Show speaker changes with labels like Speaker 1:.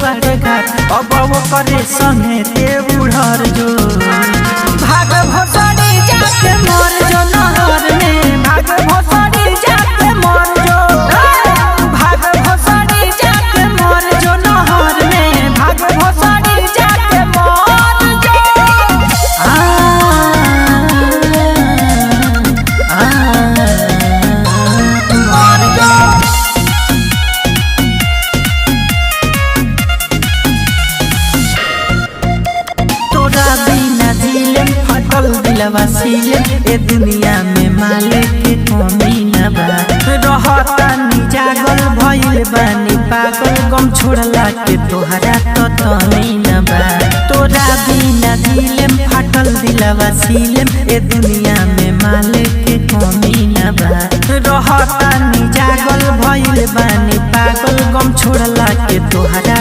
Speaker 1: बड़े घाट अब वो करे संगे ते उड़र जो भाग भोसड़ी जाके मर जो नहर में भाग भोसड़ी जाके मर जो भाग भोसड़ी जाके मर जो नहर में भाग भोसड़ी जाके मर जो मर जो तोरा बिना दिलम फटल दिलवा सीलम ए दुनिया में माले के कमी न बा रहता नी जागल भइल बानी पागल गम छोड़ला के तोहरा तो तनी न बा तोरा बिना दिलम फटल दिलवा सीलम ए दुनिया में माले के कमी न बा रहता नी जागल भइल बानी पागल गम छोड़ला के तोहरा